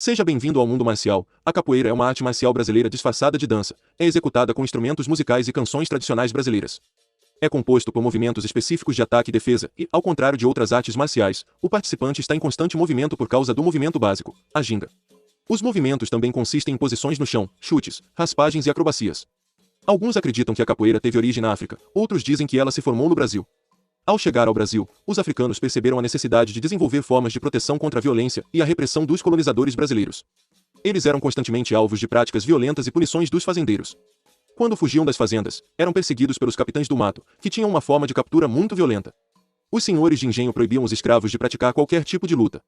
Seja bem-vindo ao mundo marcial. A capoeira é uma arte marcial brasileira disfarçada de dança. É executada com instrumentos musicais e canções tradicionais brasileiras. É composto por movimentos específicos de ataque e defesa e, ao contrário de outras artes marciais, o participante está em constante movimento por causa do movimento básico, a ginga. Os movimentos também consistem em posições no chão, chutes, raspagens e acrobacias. Alguns acreditam que a capoeira teve origem na África, outros dizem que ela se formou no Brasil. Ao chegar ao Brasil, os africanos perceberam a necessidade de desenvolver formas de proteção contra a violência e a repressão dos colonizadores brasileiros. Eles eram constantemente alvos de práticas violentas e punições dos fazendeiros. Quando fugiam das fazendas, eram perseguidos pelos capitães do mato, que tinham uma forma de captura muito violenta. Os senhores de engenho proibiam os escravos de praticar qualquer tipo de luta.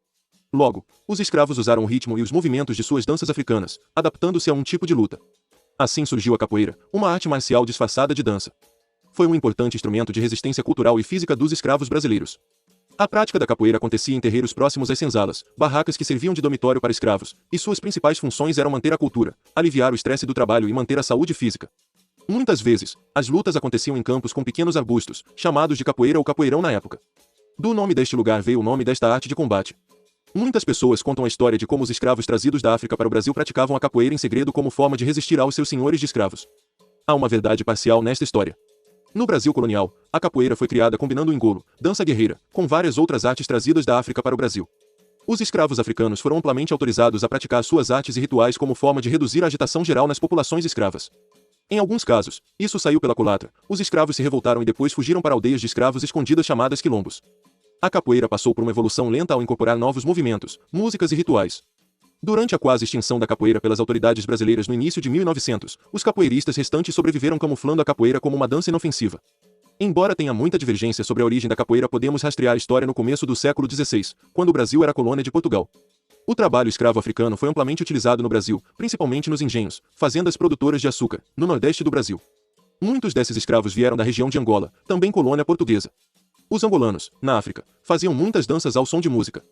Logo, os escravos usaram o ritmo e os movimentos de suas danças africanas, adaptando-se a um tipo de luta. Assim surgiu a capoeira, uma arte marcial disfarçada de dança. Foi um importante instrumento de resistência cultural e física dos escravos brasileiros. A prática da capoeira acontecia em terreiros próximos às senzalas, barracas que serviam de dormitório para escravos, e suas principais funções eram manter a cultura, aliviar o estresse do trabalho e manter a saúde física. Muitas vezes, as lutas aconteciam em campos com pequenos arbustos, chamados de capoeira ou capoeirão na época. Do nome deste lugar veio o nome desta arte de combate. Muitas pessoas contam a história de como os escravos trazidos da África para o Brasil praticavam a capoeira em segredo como forma de resistir aos seus senhores de escravos. Há uma verdade parcial nesta história. No Brasil colonial, a capoeira foi criada combinando o engolo, dança guerreira, com várias outras artes trazidas da África para o Brasil. Os escravos africanos foram amplamente autorizados a praticar suas artes e rituais como forma de reduzir a agitação geral nas populações escravas. Em alguns casos, isso saiu pela culatra, os escravos se revoltaram e depois fugiram para aldeias de escravos escondidas chamadas quilombos. A capoeira passou por uma evolução lenta ao incorporar novos movimentos, músicas e rituais. Durante a quase extinção da capoeira pelas autoridades brasileiras no início de 1900, os capoeiristas restantes sobreviveram camuflando a capoeira como uma dança inofensiva. Embora tenha muita divergência sobre a origem da capoeira, podemos rastrear a história no começo do século XVI, quando o Brasil era colônia de Portugal. O trabalho escravo africano foi amplamente utilizado no Brasil, principalmente nos engenhos, fazendas produtoras de açúcar, no nordeste do Brasil. Muitos desses escravos vieram da região de Angola, também colônia portuguesa. Os angolanos, na África, faziam muitas danças ao som de música.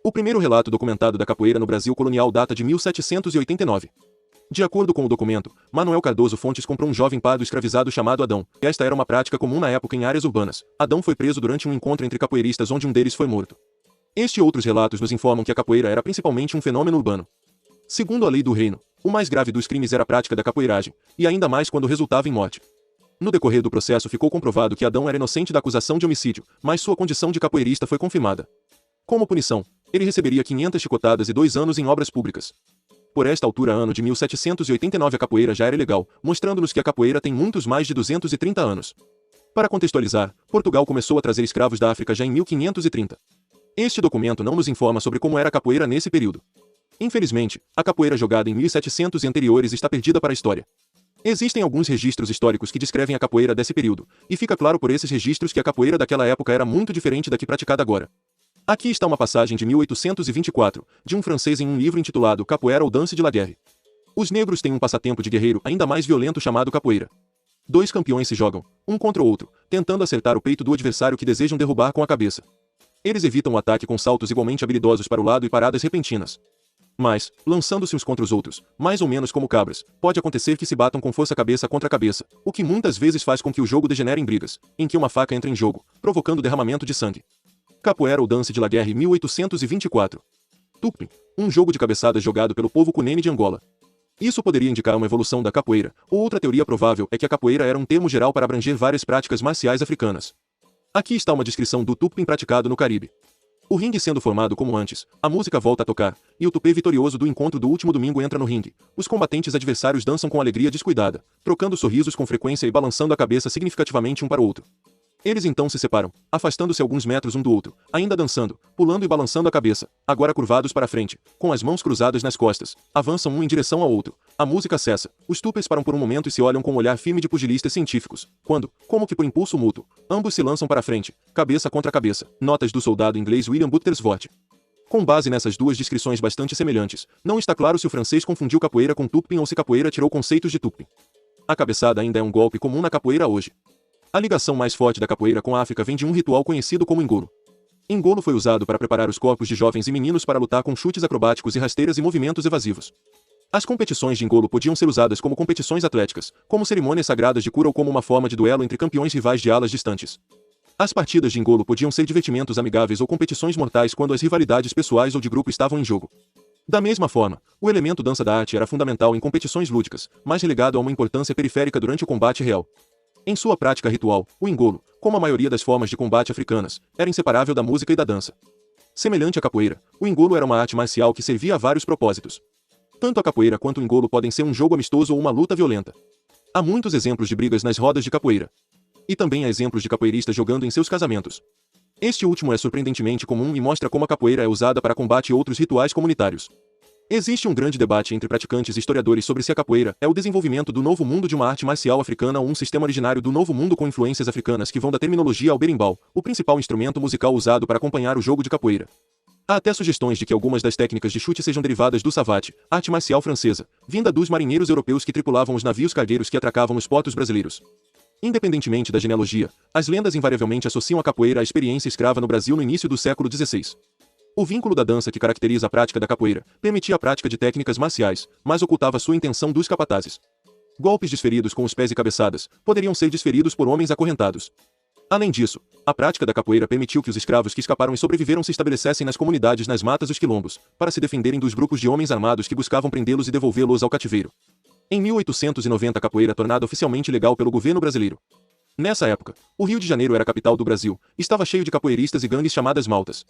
O primeiro relato documentado da capoeira no Brasil colonial data de 1789. De acordo com o documento, Manuel Cardoso Fontes comprou um jovem pardo escravizado chamado Adão. Esta era uma prática comum na época em áreas urbanas. Adão foi preso durante um encontro entre capoeiristas onde um deles foi morto. Este e outros relatos nos informam que a capoeira era principalmente um fenômeno urbano. Segundo a lei do reino, o mais grave dos crimes era a prática da capoeiragem, e ainda mais quando resultava em morte. No decorrer do processo ficou comprovado que Adão era inocente da acusação de homicídio, mas sua condição de capoeirista foi confirmada. Como punição, ele receberia 500 chicotadas e 2 anos em obras públicas. Por esta altura, ano de 1789, a capoeira já era ilegal, mostrando-nos que a capoeira tem muitos mais de 230 anos. Para contextualizar, Portugal começou a trazer escravos da África já em 1530. Este documento não nos informa sobre como era a capoeira nesse período. Infelizmente, a capoeira jogada em 1700 e anteriores está perdida para a história. Existem alguns registros históricos que descrevem a capoeira desse período, e fica claro por esses registros que a capoeira daquela época era muito diferente da que praticada agora. Aqui está uma passagem de 1824, de um francês em um livro intitulado Capoeira ou Danse de la Guerre. Os negros têm um passatempo de guerreiro ainda mais violento chamado capoeira. 2 campeões se jogam, um contra o outro, tentando acertar o peito do adversário que desejam derrubar com a cabeça. Eles evitam o ataque com saltos igualmente habilidosos para o lado e paradas repentinas. Mas, lançando-se uns contra os outros, mais ou menos como cabras, pode acontecer que se batam com força cabeça contra cabeça, o que muitas vezes faz com que o jogo degenere em brigas, em que uma faca entra em jogo, provocando derramamento de sangue. Capoeira ou Danse de la Guerre 1824. Tupim, um jogo de cabeçadas jogado pelo povo Cunene de Angola. Isso poderia indicar uma evolução da capoeira, ou outra teoria provável é que a capoeira era um termo geral para abranger várias práticas marciais africanas. Aqui está uma descrição do tupim praticado no Caribe. O ringue sendo formado como antes, a música volta a tocar, e o tupê vitorioso do encontro do último domingo entra no ringue. Os combatentes adversários dançam com alegria descuidada, trocando sorrisos com frequência e balançando a cabeça significativamente um para o outro. Eles então se separam, afastando-se alguns metros um do outro, ainda dançando, pulando e balançando a cabeça, agora curvados para frente, com as mãos cruzadas nas costas, avançam um em direção ao outro. A música cessa, os tupes param por um momento e se olham com um olhar firme de pugilistas científicos, quando, como que por impulso mútuo, ambos se lançam para frente, cabeça contra cabeça. Notas do soldado inglês William Buttersworth. Com base nessas duas descrições bastante semelhantes, não está claro se o francês confundiu capoeira com tupim ou se capoeira tirou conceitos de tupim. A cabeçada ainda é um golpe comum na capoeira hoje. A ligação mais forte da capoeira com a África vem de um ritual conhecido como engolo. Engolo foi usado para preparar os corpos de jovens e meninos para lutar com chutes acrobáticos e rasteiras e movimentos evasivos. As competições de engolo podiam ser usadas como competições atléticas, como cerimônias sagradas de cura ou como uma forma de duelo entre campeões rivais de alas distantes. As partidas de engolo podiam ser divertimentos amigáveis ou competições mortais quando as rivalidades pessoais ou de grupo estavam em jogo. Da mesma forma, o elemento dança da arte era fundamental em competições lúdicas, mas relegado a uma importância periférica durante o combate real. Em sua prática ritual, o engolo, como a maioria das formas de combate africanas, era inseparável da música e da dança. Semelhante à capoeira, o engolo era uma arte marcial que servia a vários propósitos. Tanto a capoeira quanto o engolo podem ser um jogo amistoso ou uma luta violenta. Há muitos exemplos de brigas nas rodas de capoeira. E também há exemplos de capoeiristas jogando em seus casamentos. Este último é surpreendentemente comum e mostra como a capoeira é usada para combate e outros rituais comunitários. Existe um grande debate entre praticantes e historiadores sobre se a capoeira é o desenvolvimento do Novo Mundo de uma arte marcial africana ou um sistema originário do Novo Mundo com influências africanas que vão da terminologia ao berimbau, o principal instrumento musical usado para acompanhar o jogo de capoeira. Há até sugestões de que algumas das técnicas de chute sejam derivadas do savate, arte marcial francesa, vinda dos marinheiros europeus que tripulavam os navios cargueiros que atracavam nos portos brasileiros. Independentemente da genealogia, as lendas invariavelmente associam a capoeira à experiência escrava no Brasil no início do século XVI. O vínculo da dança que caracteriza a prática da capoeira permitia a prática de técnicas marciais, mas ocultava sua intenção dos capatazes. Golpes desferidos com os pés e cabeçadas poderiam ser desferidos por homens acorrentados. Além disso, a prática da capoeira permitiu que os escravos que escaparam e sobreviveram se estabelecessem nas comunidades nas matas dos quilombos, para se defenderem dos grupos de homens armados que buscavam prendê-los e devolvê-los ao cativeiro. Em 1890 a capoeira é tornada oficialmente legal pelo governo brasileiro. Nessa época, o Rio de Janeiro era a capital do Brasil, estava cheio de capoeiristas e gangues chamadas maltas.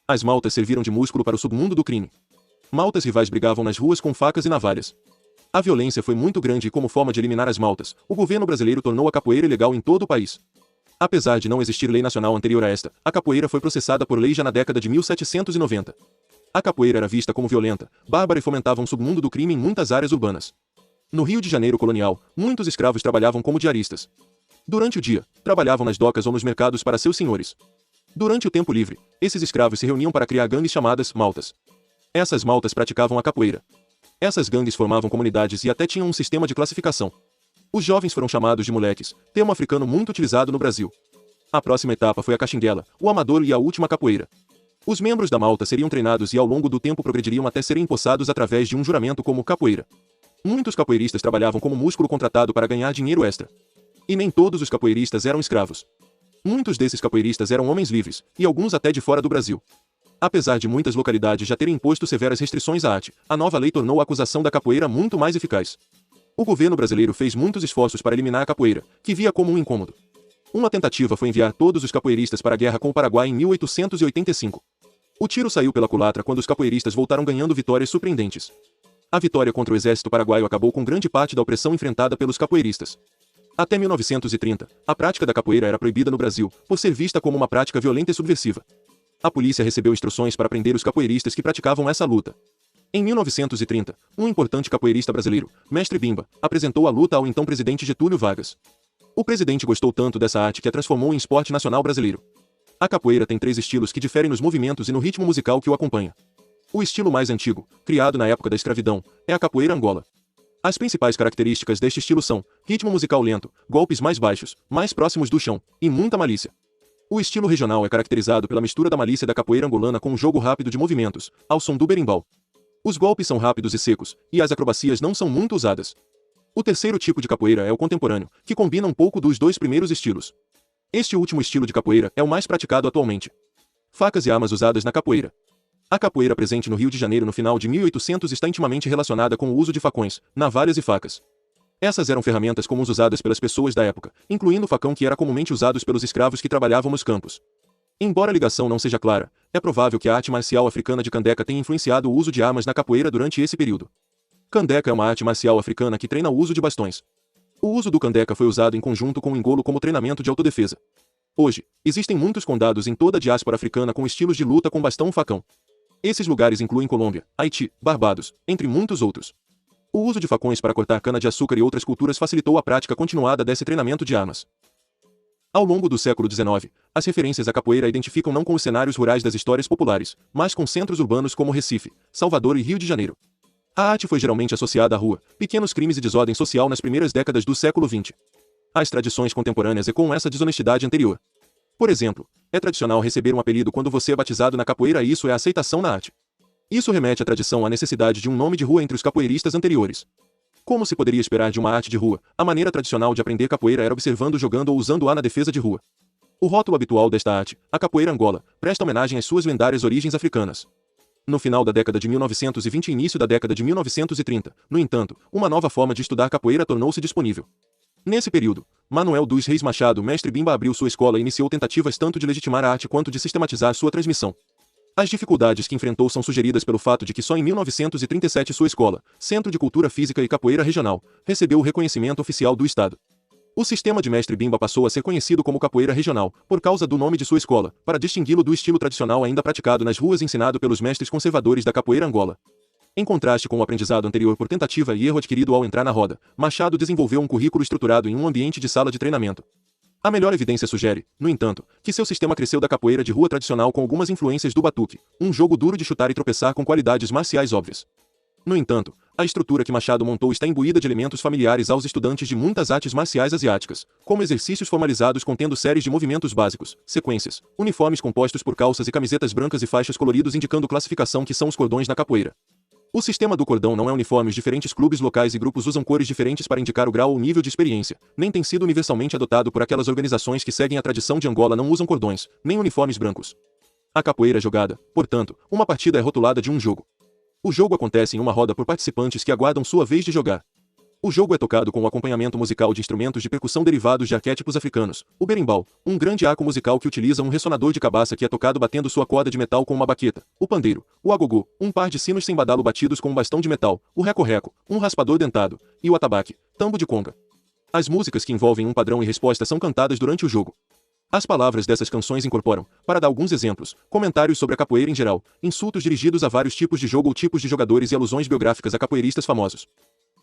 As maltas serviram de músculo para o submundo do crime. Maltas rivais brigavam nas ruas com facas e navalhas. A violência foi muito grande e como forma de eliminar as maltas, o governo brasileiro tornou a capoeira ilegal em todo o país. Apesar de não existir lei nacional anterior a esta, a capoeira foi processada por lei já na década de 1790. A capoeira era vista como violenta, bárbara e fomentava um submundo do crime em muitas áreas urbanas. No Rio de Janeiro colonial, muitos escravos trabalhavam como diaristas. Durante o dia, trabalhavam nas docas ou nos mercados para seus senhores. Durante o tempo livre, esses escravos se reuniam para criar gangues chamadas maltas. Essas maltas praticavam a capoeira. Essas gangues formavam comunidades e até tinham um sistema de classificação. Os jovens foram chamados de moleques, termo africano muito utilizado no Brasil. A próxima etapa foi a caxinguela, o amador e a última capoeira. Os membros da malta seriam treinados e ao longo do tempo progrediriam até serem empossados através de um juramento como capoeira. Muitos capoeiristas trabalhavam como músculo contratado para ganhar dinheiro extra. E nem todos os capoeiristas eram escravos. Muitos desses capoeiristas eram homens livres, e alguns até de fora do Brasil. Apesar de muitas localidades já terem imposto severas restrições à arte, a nova lei tornou a acusação da capoeira muito mais eficaz. O governo brasileiro fez muitos esforços para eliminar a capoeira, que via como um incômodo. Uma tentativa foi enviar todos os capoeiristas para a guerra com o Paraguai em 1885. O tiro saiu pela culatra quando os capoeiristas voltaram ganhando vitórias surpreendentes. A vitória contra o exército paraguaio acabou com grande parte da opressão enfrentada pelos capoeiristas. Até 1930, a prática da capoeira era proibida no Brasil, por ser vista como uma prática violenta e subversiva. A polícia recebeu instruções para prender os capoeiristas que praticavam essa luta. Em 1930, um importante capoeirista brasileiro, Mestre Bimba, apresentou a luta ao então presidente Getúlio Vargas. O presidente gostou tanto dessa arte que a transformou em esporte nacional brasileiro. A capoeira tem 3 estilos que diferem nos movimentos e no ritmo musical que o acompanha. O estilo mais antigo, criado na época da escravidão, é a capoeira Angola. As principais características deste estilo são ritmo musical lento, golpes mais baixos, mais próximos do chão, e muita malícia. O estilo regional é caracterizado pela mistura da malícia da capoeira angolana com um jogo rápido de movimentos, ao som do berimbau. Os golpes são rápidos e secos, e as acrobacias não são muito usadas. O terceiro tipo de capoeira é o contemporâneo, que combina um pouco dos 2 primeiros estilos. Este último estilo de capoeira é o mais praticado atualmente. Facas e armas usadas na capoeira. A capoeira presente no Rio de Janeiro no final de 1800 está intimamente relacionada com o uso de facões, navalhas e facas. Essas eram ferramentas comuns usadas pelas pessoas da época, incluindo o facão que era comumente usado pelos escravos que trabalhavam nos campos. Embora a ligação não seja clara, é provável que a arte marcial africana de Candeca tenha influenciado o uso de armas na capoeira durante esse período. Candeca é uma arte marcial africana que treina o uso de bastões. O uso do candeca foi usado em conjunto com o engolo como treinamento de autodefesa. Hoje, existem muitos condados em toda a diáspora africana com estilos de luta com bastão ou facão. Esses lugares incluem Colômbia, Haiti, Barbados, entre muitos outros. O uso de facões para cortar cana-de-açúcar e outras culturas facilitou a prática continuada desse treinamento de armas. Ao longo do século XIX, as referências à capoeira identificam não com os cenários rurais das histórias populares, mas com centros urbanos como Recife, Salvador e Rio de Janeiro. A arte foi geralmente associada à rua, pequenos crimes e desordem social nas primeiras décadas do século XX. As tradições contemporâneas ecoam essa desonestidade anterior. Por exemplo, é tradicional receber um apelido quando você é batizado na capoeira e isso é aceitação na arte. Isso remete à tradição à necessidade de um nome de rua entre os capoeiristas anteriores. Como se poderia esperar de uma arte de rua, a maneira tradicional de aprender capoeira era observando, jogando ou usando-a na defesa de rua. O rótulo habitual desta arte, a capoeira Angola, presta homenagem às suas lendárias origens africanas. No final da década de 1920 e início da década de 1930, no entanto, uma nova forma de estudar capoeira tornou-se disponível. Nesse período, Manuel dos Reis Machado, mestre Bimba, abriu sua escola e iniciou tentativas tanto de legitimar a arte quanto de sistematizar sua transmissão. As dificuldades que enfrentou são sugeridas pelo fato de que só em 1937 sua escola, Centro de Cultura Física e Capoeira Regional, recebeu o reconhecimento oficial do Estado. O sistema de mestre Bimba passou a ser conhecido como capoeira regional, por causa do nome de sua escola, para distingui-lo do estilo tradicional ainda praticado nas ruas ensinado pelos mestres conservadores da capoeira Angola. Em contraste com o aprendizado anterior por tentativa e erro adquirido ao entrar na roda, Machado desenvolveu um currículo estruturado em um ambiente de sala de treinamento. A melhor evidência sugere, no entanto, que seu sistema cresceu da capoeira de rua tradicional com algumas influências do batuque, um jogo duro de chutar e tropeçar com qualidades marciais óbvias. No entanto, a estrutura que Machado montou está imbuída de elementos familiares aos estudantes de muitas artes marciais asiáticas, como exercícios formalizados contendo séries de movimentos básicos, sequências, uniformes compostos por calças e camisetas brancas e faixas coloridos indicando classificação que são os cordões na capoeira. O sistema do cordão não é uniforme, os diferentes clubes locais e grupos usam cores diferentes para indicar o grau ou nível de experiência, nem tem sido universalmente adotado por aquelas organizações que seguem a tradição de Angola não usam cordões, nem uniformes brancos. A capoeira é jogada, portanto, uma partida é rotulada de um jogo. O jogo acontece em uma roda por participantes que aguardam sua vez de jogar. O jogo é tocado com o acompanhamento musical de instrumentos de percussão derivados de arquétipos africanos, o berimbau, um grande arco musical que utiliza um ressonador de cabaça que é tocado batendo sua corda de metal com uma baqueta, o pandeiro, o agogô, um par de sinos sem badalo batidos com um bastão de metal, o reco-reco, um raspador dentado, e o atabaque, tambo de conga. As músicas que envolvem um padrão e resposta são cantadas durante o jogo. As palavras dessas canções incorporam, para dar alguns exemplos, comentários sobre a capoeira em geral, insultos dirigidos a vários tipos de jogo ou tipos de jogadores e alusões biográficas a capoeiristas famosos.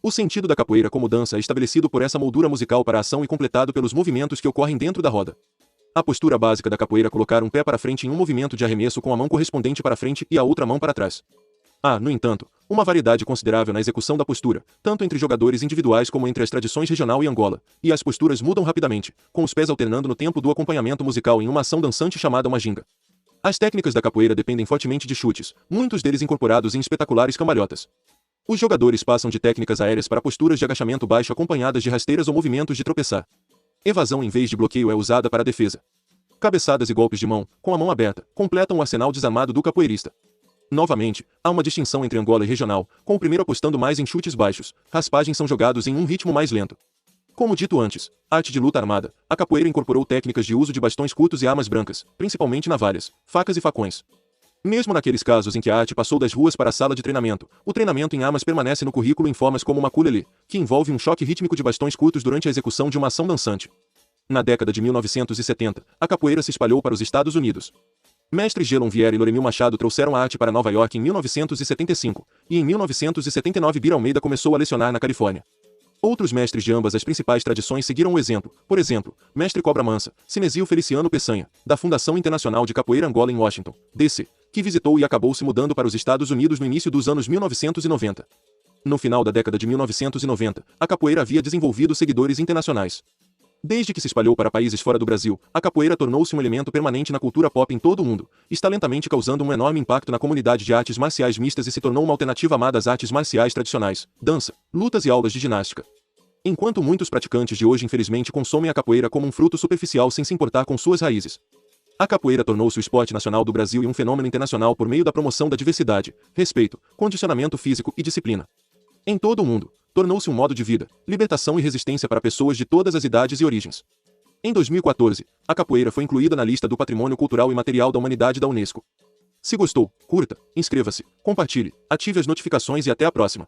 O sentido da capoeira como dança é estabelecido por essa moldura musical para a ação e completado pelos movimentos que ocorrem dentro da roda. A postura básica da capoeira é colocar um pé para frente em um movimento de arremesso com a mão correspondente para frente e a outra mão para trás. Há, no entanto, uma variedade considerável na execução da postura, tanto entre jogadores individuais como entre as tradições regional e Angola, e as posturas mudam rapidamente, com os pés alternando no tempo do acompanhamento musical em uma ação dançante chamada uma ginga. As técnicas da capoeira dependem fortemente de chutes, muitos deles incorporados em espetaculares cambalhotas. Os jogadores passam de técnicas aéreas para posturas de agachamento baixo acompanhadas de rasteiras ou movimentos de tropeçar. Evasão em vez de bloqueio é usada para a defesa. Cabeçadas e golpes de mão, com a mão aberta, completam o arsenal desarmado do capoeirista. Novamente, há uma distinção entre Angola e regional, com o primeiro apostando mais em chutes baixos, raspagens são jogados em um ritmo mais lento. Como dito antes, arte de luta armada, a capoeira incorporou técnicas de uso de bastões curtos e armas brancas, principalmente navalhas, facas e facões. Mesmo naqueles casos em que a arte passou das ruas para a sala de treinamento, o treinamento em armas permanece no currículo em formas como uma ukulele, que envolve um choque rítmico de bastões curtos durante a execução de uma ação dançante. Na década de 1970, a capoeira se espalhou para os Estados Unidos. Mestres Gelon Vieira e Loremil Machado trouxeram a arte para Nova York em 1975, e em 1979 Bira Almeida começou a lecionar na Califórnia. Outros mestres de ambas as principais tradições seguiram o exemplo, por exemplo, mestre Cobra Mansa, Cinesio Feliciano Peçanha, da Fundação Internacional de Capoeira Angola em Washington, D.C., que visitou e acabou se mudando para os Estados Unidos no início dos anos 1990. No final da década de 1990, a capoeira havia desenvolvido seguidores internacionais. Desde que se espalhou para países fora do Brasil, a capoeira tornou-se um elemento permanente na cultura pop em todo o mundo, está lentamente causando um enorme impacto na comunidade de artes marciais mistas e se tornou uma alternativa amada às artes marciais tradicionais, dança, lutas e aulas de ginástica. Enquanto muitos praticantes de hoje infelizmente consomem a capoeira como um fruto superficial sem se importar com suas raízes. A capoeira tornou-se o esporte nacional do Brasil e um fenômeno internacional por meio da promoção da diversidade, respeito, condicionamento físico e disciplina. Em todo o mundo, tornou-se um modo de vida, libertação e resistência para pessoas de todas as idades e origens. Em 2014, a capoeira foi incluída na lista do Patrimônio Cultural e Material da Humanidade da Unesco. Se gostou, curta, inscreva-se, compartilhe, ative as notificações e até a próxima.